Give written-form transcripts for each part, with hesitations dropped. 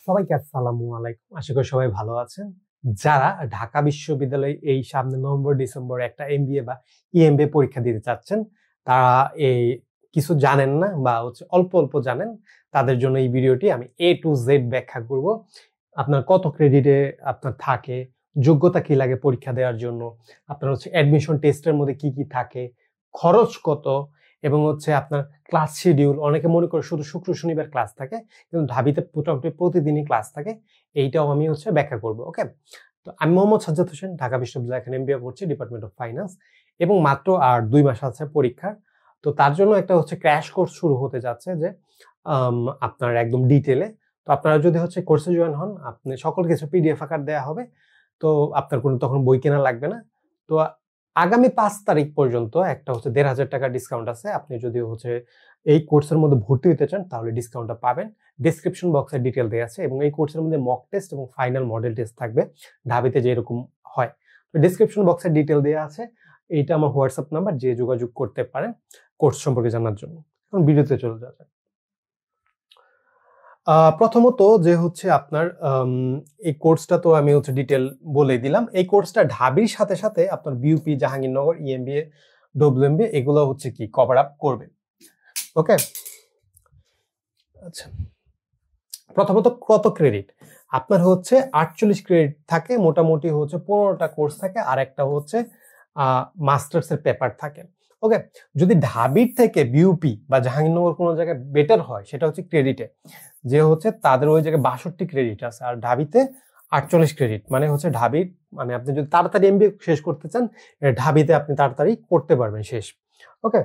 সবাইকে আসসালামু আলাইকুম। আশা করি সবাই ভালো আছেন। যারা ঢাকা বিশ্ববিদ্যালয়ে এই সামনে নভেম্বর ডিসেম্বর একটা এমবিএ বা ইএমবিএ পরীক্ষা দিতে চাচ্ছেন, তারা এই কিছু জানেন না বা অল্প অল্প জানেন, তাদের জন্য এই ভিডিওটি আমি এ টু জেড ব্যাখ্যা করব। আপনার কত ক্রেডিটে আপনার থাকে, যোগ্যতা কি লাগে পরীক্ষা দেওয়ার জন্য, আপনার অ্যাডমিশন টেস্টের মধ্যে কি কি থাকে, খরচ কত, এবং আপনার ক্লাস শিডিউল। অনেকে মনে করে শুধু শুক্র শনিবার ক্লাস থাকে, কিন্তু ঢাবিতে মোটামুটি প্রতিদিনই ক্লাস থাকে। এইটাও আমি ব্যাখ্যা করবো। ওকে, তো আমি মোহাম্মদ সাজ্জাদ হোসেন, ঢাকা বিশ্ববিদ্যালয় এখানে এমবিএ করছি, ডিপার্টমেন্ট অফ ফাইন্যান্স, এবং মাত্র আর 2 মাস আছে পরীক্ষার। তো তার জন্য একটা ক্র্যাশ কোর্স শুরু হতে যাচ্ছে, যে আপনার একদম ডিটেলে। তো আপনারা যদি কোর্সে জয়েন হন, আপনি সকল কিছু পিডিএফ আকার দেওয়া হবে, তো আপনার কোনো তখন বই কেনা লাগবে না। তো আগামী 5 তারিখ পর্যন্ত একটা 1,500 টাকা ডিসকাউন্ট আছে। আপনি যদি এই কোর্সের মধ্যে ভর্তি হতে চান, তাহলে ডিসকাউন্টটা পাবেন। ডেসক্রিপশন বক্সে ডিটেল দেওয়া আছে, এবং এই কোর্সের মধ্যে মক টেস্ট এবং ফাইনাল মডেল টেস্ট থাকবে, ঢাবিতে যেরকম হয়। তো ডেসক্রিপশন বক্সে ডিটেল দেওয়া আছে। এইটা আমার হোয়াটসঅ্যাপ নাম্বার, যে যোগাযোগ করতে পারেন কোর্স সম্পর্কে জানার জন্য। এখন ভিডিওতে চলে যাওয়া যাক। প্রথমত যে আপনার এই কোর্সটা তো আমি ডিটেল বলে দিলাম। এই কোর্সটা ঢাবির সাথে সাথে আপনার বিউপি, জাহাঙ্গীরনগর, ইএমবিএ, ডব্লিউএমবিএ এগুলো কি কভার আপ করবে। ওকে, আচ্ছা, প্রথমত কত ক্রেডিট? আপনার 48 ক্রেডিট থাকে, মোটামুটি 15টা কোর্স থাকে, আর একটা মাস্টার্স এর পেপার থাকে। ওকে, যদি ঢাবির থেকে বিউপি বা জাহাঙ্গীরনগর কোনো জায়গায় বেটার হয়, সেটা ক্রেডিটে, যে তাদের ওই জায়গায় 62 ক্রেডিট আছে, আর ঢাবিতে 48 ক্রেডিট। মানে ঢাবির, মানে আপনি যদি তাড়াতাড়ি এমবিএ শেষ করতে চান, ঢাবিতে আপনি তাড়াতাড়ি করতে পারবেন শেষ। ওকে,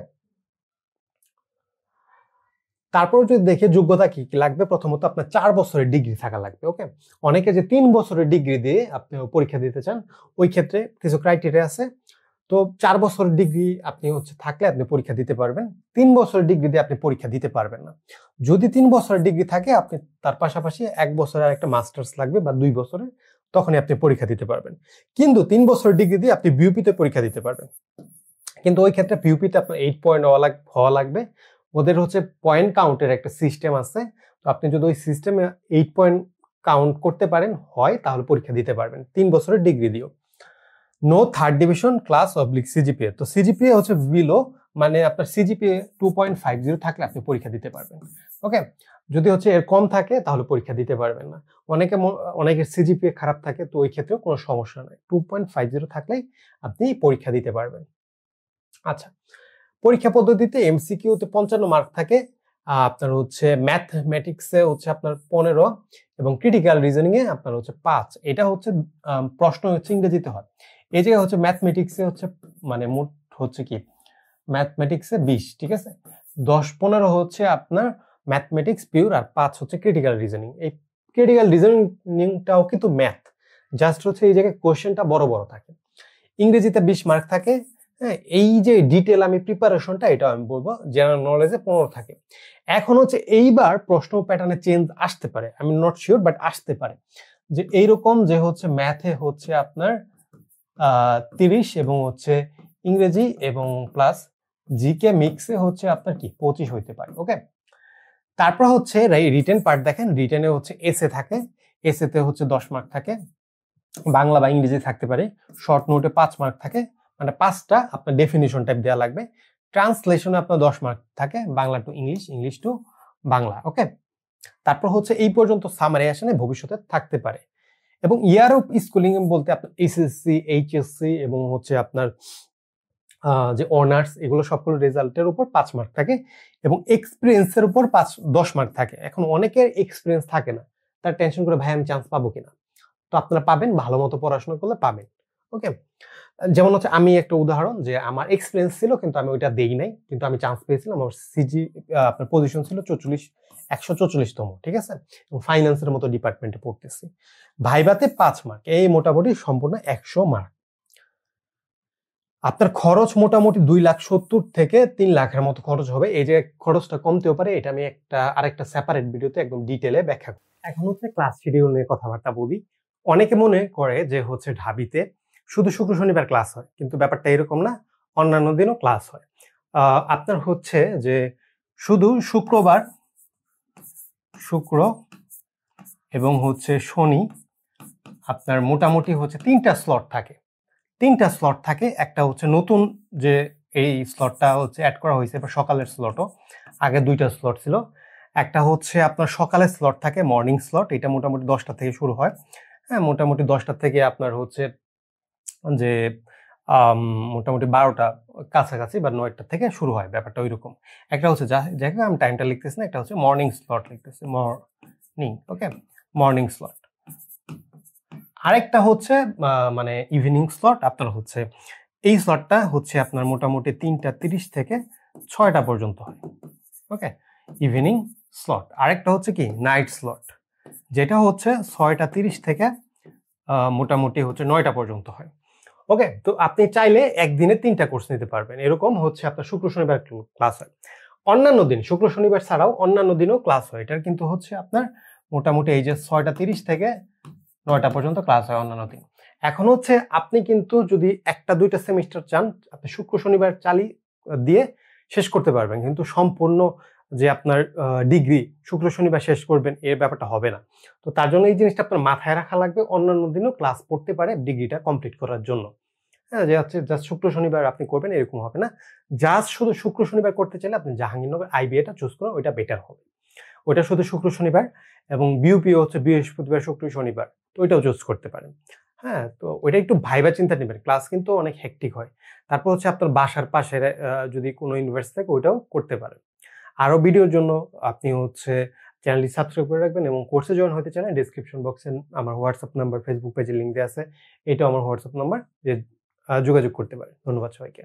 তারপর যদি দেখে যোগ্যতা কি কি লাগবে, প্রথমত আপনার 4 বছরের ডিগ্রি থাকা লাগবে। ওকে, অনেকে যে 3 বছরের ডিগ্রি দিয়ে আপনি পরীক্ষা দিতে চান, ওই ক্ষেত্রে কিছু ক্রাইটেরিয়া আছে। তো 4 বছরের ডিগ্রি আপনি থাকলে আপনি পরীক্ষা দিতে পারবেন। 3 বছরের ডিগ্রি দিয়ে আপনি পরীক্ষা দিতে পারবেন না। যদি 3 বছরের ডিগ্রি থাকে, আপনি তার পাশাপাশি 1 বছরের একটা মাস্টার্স লাগবে, বা 2 বছরের, তখনই আপনি পরীক্ষা দিতে পারবেন। কিন্তু 3 বছরের ডিগ্রি দিয়ে আপনি বিউপিতে পরীক্ষা দিতে পারবেন, কিন্তু ওই ক্ষেত্রে বিউপিতে আপনার 8 পয়েন্ট হওয়া লাগবে। ওদের পয়েন্ট কাউন্টের একটা সিস্টেম আছে। তো আপনি যদি ওই সিস্টেমে 8 পয়েন্ট কাউন্ট করতে পারেন হয়, তাহলে পরীক্ষা দিতে পারবেন 3 বছরের ডিগ্রি দিয়েও। নো থার্ড ডিভিশন ক্লাস অবলিক সিজিপিএ। তো সিজিপিএ বিলো, মানে আপনার সিজিপিএ 2.50 থাকলে আপনি পরীক্ষা দিতে পারবেন। ওকে, যদি এর কম থাকে, তাহলে পরীক্ষা দিতে পারবেন না। অনেকের সিজিপিএ খারাপ থাকে, তো ওই ক্ষেত্রেও কোনো সমস্যা নাই। 2.50 থাকলেই আপনি পরীক্ষা দিতে পারবেন। আচ্ছা, পরীক্ষা পদ্ধতিতে এমসিকিউতে 55 মার্ক থাকে, আপনার ম্যাথমেটিক্সে আপনার 15, এবং ক্রিটিক্যাল রিজনিং এ আপনার 5। এটা প্রশ্ন ইংরেজিতে হয়। এই জায়গায় ম্যাথমেটিক্সে মানে মোট কি ম্যাথমেটিক্সে 20, ঠিক আছে। 10-15 আপনার ম্যাথমেটিক্স পিওর, আর 5 ক্রিটিক্যাল রিজনিং। এই ক্রিটিক্যাল রিজনিংটাও কিন্তু ম্যাথ, জাস্ট এই জায়গায় কোশ্চেনটা বড় বড় থাকে। ইংরেজিতে 20 মার্ক থাকে। হ্যাঁ, এই যে ডিটেল আমি প্রিপারেশনটা, এটা আমি বলবো জেনারেল নলেজে 15 থাকে। এখন এইবার প্রশ্ন প্যাটার্নে চেঞ্জ আসতে পারে, আমি নট শিওর, বাট আসতে পারে যে এইরকম যে ম্যাথে আপনার 30, এবং ইংরেজি এবং প্লাস জিকে মিক্সে আপনার কি 25 হইতে পারে। ওকে, তারপর রিটেন পার্ট দেখেন। রিটেনে এসে থাকে, এসেতে 10 মার্ক থাকে, বাংলা বা ইংরেজি থাকতে পারে। শর্ট নোটে 5 মার্ক থাকে, মানে 5টা আপনার ডেফিনিশন টাইপ দেওয়া লাগবে। ট্রান্সলেশনে আপনার 10 মার্ক থাকে, Bangla to English, English to Bangla. Okay, তারপর এই পর্যন্ত সামারি আসে, ভবিষ্যতে থাকতে পারে। এবং ইয়ার অফ স্কুলিং বলতে আপনার এসএসসি, এইচএসসি, এবং আপনার যে অনার্স, এগুলো সবগুলো রেজাল্টের উপর 5 মার্ক থাকে, এবং এক্সপিরিয়েন্সের উপর 10 মার্ক থাকে। এখন অনেকের এক্সপিরিয়েন্স থাকে না, তার টেনশন করে, ভাই আমি চান্স পাবো কিনা। তো আপনারা পাবেন, ভালো মতো পড়াশোনা করলে পাবেন। ওকে, যেমন আমি একটা উদাহরণ, যে আমার এক্সপিরিয়েন্স ছিল, কিন্তু আমি ওইটা দেই নাই, কিন্তু আমি চান্স পেয়েছিলাম। আমার সিজি আপনার পজিশন ছিল 144তম, ঠিক আছে, এবং ফাইন্যান্সের মতো ডিপার্টমেন্টে পড়তেছি। ভাইভাতে 5 মার্ক, এই মোটামুটি সম্পূর্ণ 100 মার্ক। আপনার খরচ মোটামুটি 2,70,000 থেকে 3 লাখের মতো খরচ হবে। এই যে খরচটা কমতেও পারে, এটা আমি আরেকটা সেপারেট ভিডিওতে একদম ডিটেলে ব্যাখ্যা করি। এখন ক্লাস শিডিউল নিয়ে কথাবার্তা বলি। অনেকে মনে করে যে ঢাবিতে শুধু শুক্র শনিবার ক্লাস হয়, কিন্তু ব্যাপারটা এরকম না, অন্যান্য দিনও ক্লাস হয়। আপনার যে শুধু শুক্র এবং হচ্ছে শনি আপনার মোটামুটি হচ্ছে 3টা স্লট থাকে। 3টা স্লট থাকে, একটা হচ্ছে নতুন যে এই স্লটটা হচ্ছে অ্যাড করা হয়েছে এবার সকালের স্লটও, আগে 2টা স্লট ছিল। একটা হচ্ছে আপনার সকালের স্লট থাকে মর্নিং স্লট, এটা মোটামুটি 10টা থেকে শুরু হয়। হ্যাঁ, মোটামুটি 10টা থেকে আপনার হচ্ছে যে মোটামুটি 12টা কাছাকাছি বা 9টা থেকে শুরু হয়, ব্যাপারটা ওইরকম। একটা হচ্ছে যাই হোক আমি টাইমটা লিখতেছি না, একটা হচ্ছে মর্নিং স্লট লিখতেছি, মর্নিং, ওকে, মর্নিং স্লট। আরেকটা হচ্ছে মানে ইভিনিং স্লট, আপনার হচ্ছে এই স্লটটা হচ্ছে আপনার মোটামুটি 3টা 30 থেকে 6টা পর্যন্ত হয়, ওকে, ইভিনিং স্লট। আরেকটা হচ্ছে কি নাইট স্লট, যেটা হচ্ছে 6টা 30 থেকে মোটামুটি হচ্ছে 9টা পর্যন্ত হয়, ওকে। তো আপনি চাইলে একদিনে 3টা কোর্স নিতে পারবেন, এরকম হচ্ছে আপনার শুক্র শনিবার ক্লাস হয়। অন্যান্য দিন শুক্র শনিবার ছাড়াও অন্যান্য দিনও ক্লাস হয়, এটার কিন্তু হচ্ছে আপনার মোটামুটি এই যে 6টা 30 থেকে 9টা পর্যন্ত ক্লাস হয় অন্যান্য দিন। এখন হচ্ছে আপনি কিন্তু যদি 1টা 2টা সেমিস্টার চান, আপনি শুক্র শনিবার দিয়ে শেষ করতে পারবেন, কিন্তু সম্পূর্ণ যে আপনার ডিগ্রি শুক্র শনিবার শেষ করবেন এর ব্যাপারটা হবে না। তো তার জন্য এই জিনিসটা আপনার মাথায় রাখা লাগবে, অন্যান্য দিনও ক্লাস পড়তে পারে ডিগ্রিটা কমপ্লিট করার জন্য। হ্যাঁ, যে হচ্ছে জাস্ট শুক্র শনিবার আপনি করবেন এরকম হবে না। জাস্ট শুধু শুক্র শনিবার করতে চাইলে আপনি জাহাঙ্গীরনগর আইবিএটা চুজ করুন, ওইটা বেটার হবে। ওইটা শুধু শুক্র শনিবার, এবং বিউপিও হচ্ছে বৃহস্পতিবার শুক্র শনিবার, তো ওইটাও চুজ করতে পারেন। হ্যাঁ, তো ওইটা একটু ভাইবা চিন্তা নেবেন, ক্লাস কিন্তু অনেক হেক্টিক হয়। তারপর হচ্ছে আপনার বাসার পাশে যদি কোনো ইউনিভার্সিটি থাকে ওইটাও করতে পারেন। আরো ভিডিওর জন্য আপনি হচ্ছে চ্যানেলটি সাবস্ক্রাইব করে রাখবেন, এবং কোর্সে জয়েন হতে চাইলে ডেসক্রিপশন বক্সে আমার হোয়াটসঅ্যাপ নাম্বার, ফেসবুক পেজের লিঙ্ক দেওয়া আছে, এটাও আমার হোয়াটসঅ্যাপ নাম্বার, যে যোগাযোগ করতে পারেন। ধন্যবাদ সবাইকে।